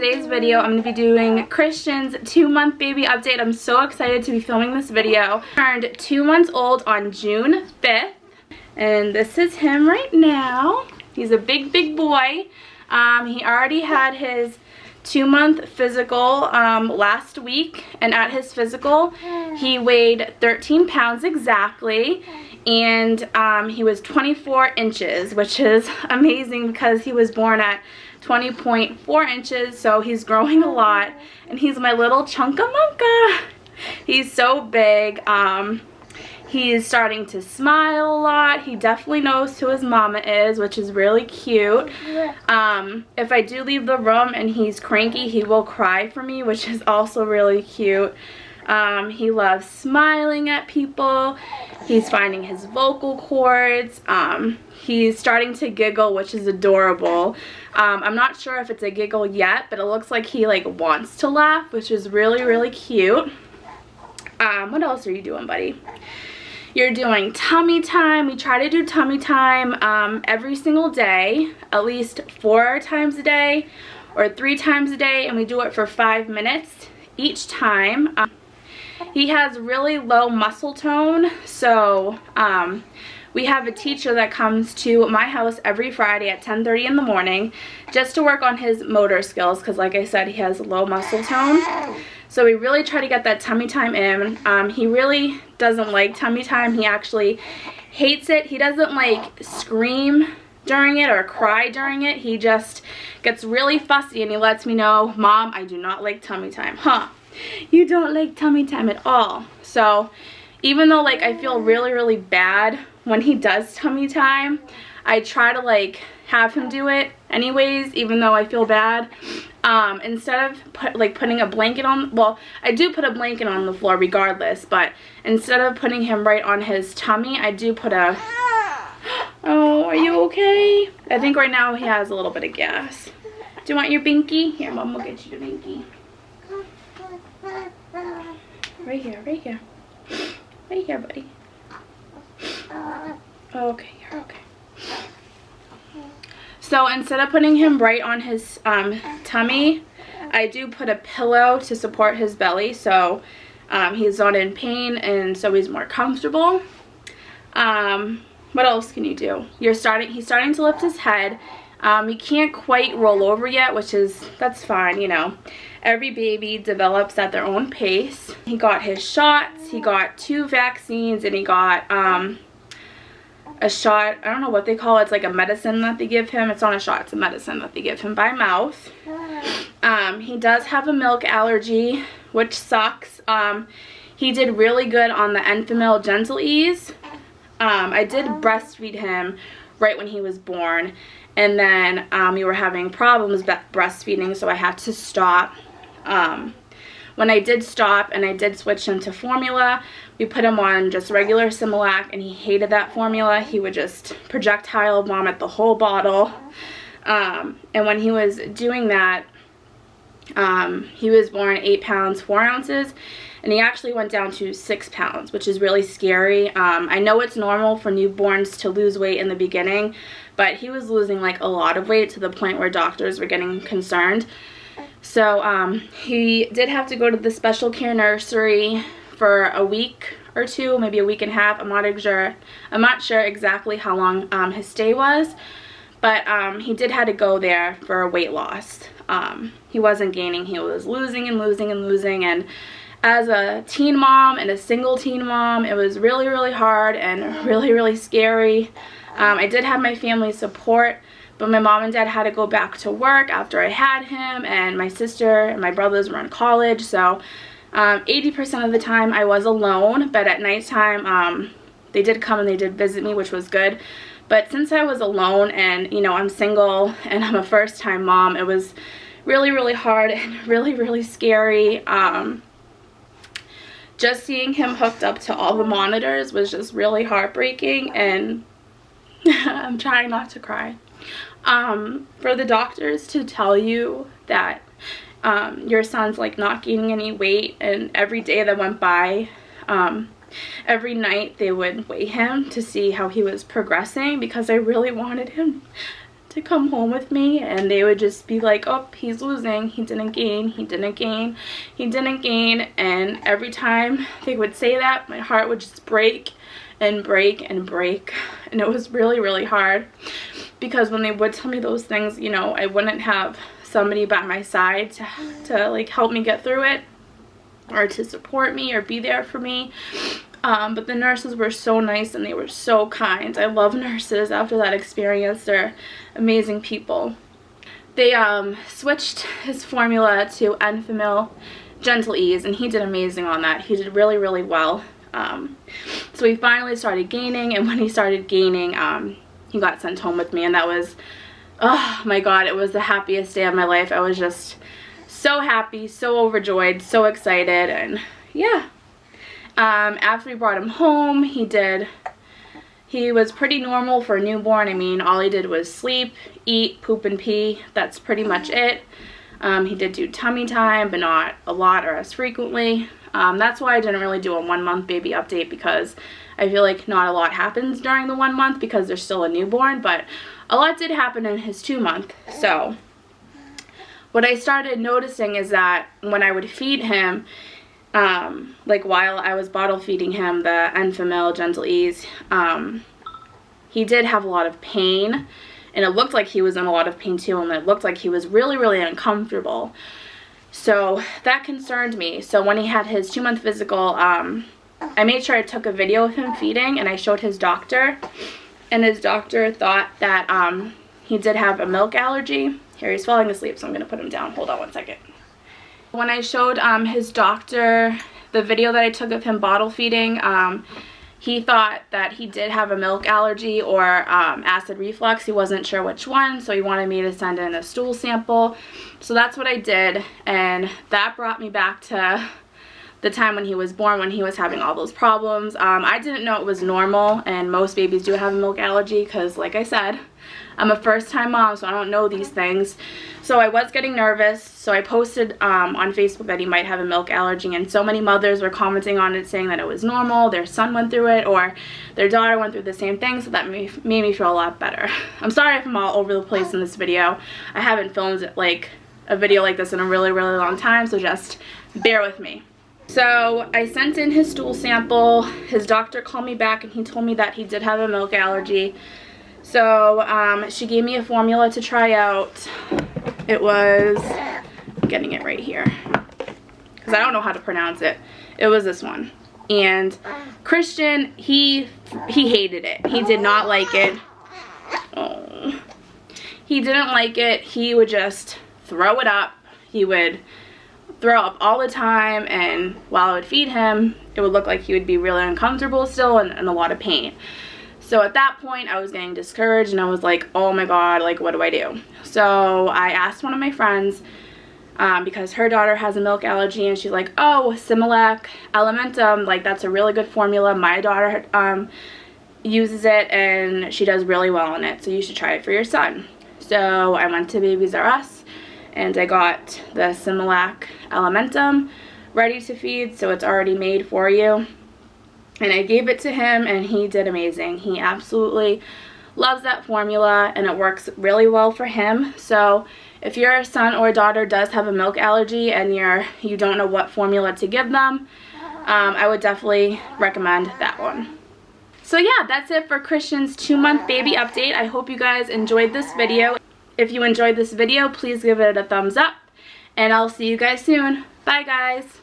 today's video I'm going to be doing Christian's 2-month baby update. I'm so excited to be filming this video. He turned 2 months old on June 5th, and this is him right now. He's a big boy. He already had his 2-month physical last week, and at his physical he weighed 13 pounds exactly, and he was 24 inches, which is amazing because he was born at 20.4 inches, so he's growing a lot, and he's my little chunkamunka. He's so big. He's starting to smile a lot. He definitely knows who his mama is, which is really cute. If I do leave the room and he's cranky, he will cry for me, which is also really cute. He loves smiling at people. He's finding his vocal cords. He's starting to giggle, which is adorable. I'm not sure if it's a giggle yet, but it looks like he wants to laugh, which is really cute. What else are you doing, buddy? You're doing tummy time. We try to do tummy time every single day, at least 4 times a day or 3 times a day, and we do it for 5 minutes each time. He has really low muscle tone, so we have a teacher that comes to my house every Friday at 10:30 in the morning just to work on his motor skills because, like I said, he has low muscle tone. So we really try to get that tummy time in. He really doesn't like tummy time. He actually hates it. He doesn't scream during it or cry during it. He just gets really fussy and he lets me know, Mom, I do not like tummy time. Huh? You don't like tummy time at all. So even though I feel really bad when he does tummy time, I try to have him do it anyways, even though I feel bad. Instead of putting a blanket on, well, I do put a blanket on the floor regardless, but instead of putting him right on his tummy, I do put a, oh, are you okay? I think right now he has a little bit of gas. Do you want your binky? Here, Mom will get you the binky. Right here, buddy. Okay, you're okay. So instead of putting him right on his tummy, I do put a pillow to support his belly, so he's not in pain and so he's more comfortable. What else can you do? He's starting to lift his head. He can't quite roll over yet, that's fine, you know. Every baby develops at their own pace. He got his shots, he got 2 vaccines, and he got a shot, I don't know what they call it. It's like a medicine that they give him. It's not a shot, it's a medicine that they give him by mouth. He does have a milk allergy, which sucks. He did really good on the Enfamil Gentle Ease. I did breastfeed him right when he was born, and then we were having problems breastfeeding, so I had to stop. When I did stop and I did switch him to formula, we put him on just regular Similac, and he hated that formula. He would just projectile vomit the whole bottle. And when he was doing that, he was born 8 pounds 4 ounces, and he actually went down to 6 pounds, which is really scary. I know it's normal for newborns to lose weight in the beginning, but he was losing a lot of weight to the point where doctors were getting concerned. So he did have to go to the special care nursery for a week or 2, maybe a week and a half. I'm not sure exactly how long his stay was, but he did have to go there for weight loss. He wasn't gaining, he was losing and losing. And as a teen mom and a single teen mom, it was really hard and really scary. I did have my family support, but my mom and dad had to go back to work after I had him, and my sister and my brothers were in college, so 80% of the time I was alone. But at nighttime they did come and they did visit me, which was good. But since I was alone and, you know, I'm single and I'm a first-time mom, it was really hard and really scary. Just seeing him hooked up to all the monitors was just really heartbreaking, and I'm trying not to cry. For the doctors to tell you that your son's not gaining any weight, and every day that went by, every night they would weigh him to see how he was progressing, because I really wanted him to come home with me, and they would just be like, oh, he's losing, he didn't gain, he didn't gain, he didn't gain. And every time they would say that, my heart would just break and break and break. And it was really, really hard, because when they would tell me those things, you know, I wouldn't have somebody by my side to like help me get through it, or to support me or be there for me. But the nurses were so nice and they were so kind. I love nurses after that experience. They're amazing people. They switched his formula to Enfamil Gentle Ease, and he did amazing on that. He did really, really well. So he finally started gaining, and when he started gaining, he got sent home with me, and that was, oh my god, it was the happiest day of my life. I was just so happy, so overjoyed, so excited. And yeah, after we brought him home, he was pretty normal for a newborn. I mean, all he did was sleep, eat, poop, and pee. That's pretty much it. He did do tummy time, but not a lot or as frequently. That's why I didn't really do a 1 month baby update, because I feel like not a lot happens during the 1 month because there's still a newborn, but a lot did happen in his 2 month. So what I started noticing is that when I would feed him, like while I was bottle feeding him the Enfamil Gentle Ease, he did have a lot of pain, and it looked like he was in a lot of pain too, and it looked like he was really, really uncomfortable. So that concerned me. So when he had his 2 month physical, I made sure I took a video of him feeding, and I showed his doctor, and his doctor thought that he did have a milk allergy. Here, he's falling asleep, so I'm gonna put him down. Hold on 1 second. When I showed his doctor the video that I took of him bottle feeding, he thought that he did have a milk allergy or acid reflux. He wasn't sure which one, so he wanted me to send in a stool sample. So that's what I did, and that brought me back to the time when he was born, when he was having all those problems. I didn't know it was normal, and most babies do have a milk allergy because, like I said, I'm a first-time mom, so I don't know these things. So I was getting nervous, so I posted on Facebook that he might have a milk allergy, and so many mothers were commenting on it saying that it was normal, their son went through it, or their daughter went through the same thing, so that made me feel a lot better. I'm sorry if I'm all over the place in this video. I haven't filmed like a video like this in a really, really long time, so just bear with me. So I sent in his stool sample. His doctor called me back, and he told me that he did have a milk allergy. So she gave me a formula to try out. It was, I'm getting it right here, because I don't know how to pronounce it. It was this one. And Christian, he hated it. He did not like it. Oh. He didn't like it. He would just throw it up. He would throw up all the time, and while I would feed him, it would look like he would be really uncomfortable still and in a lot of pain. So at that point, I was getting discouraged, and I was like, oh my god, like, what do I do? So I asked one of my friends, because her daughter has a milk allergy, and she's like, oh, Similac Alimentum, like, that's a really good formula. My daughter uses it, and she does really well on it, so you should try it for your son. So I went to Babies R Us, and I got the Similac Alimentum ready to feed, so it's already made for you. And I gave it to him, and he did amazing. He absolutely loves that formula, and it works really well for him. So if your son or daughter does have a milk allergy and you don't know what formula to give them, I would definitely recommend that one. So yeah, that's it for Christian's 2 month baby update. I hope you guys enjoyed this video. If you enjoyed this video, please give it a thumbs up, and I'll see you guys soon. Bye guys.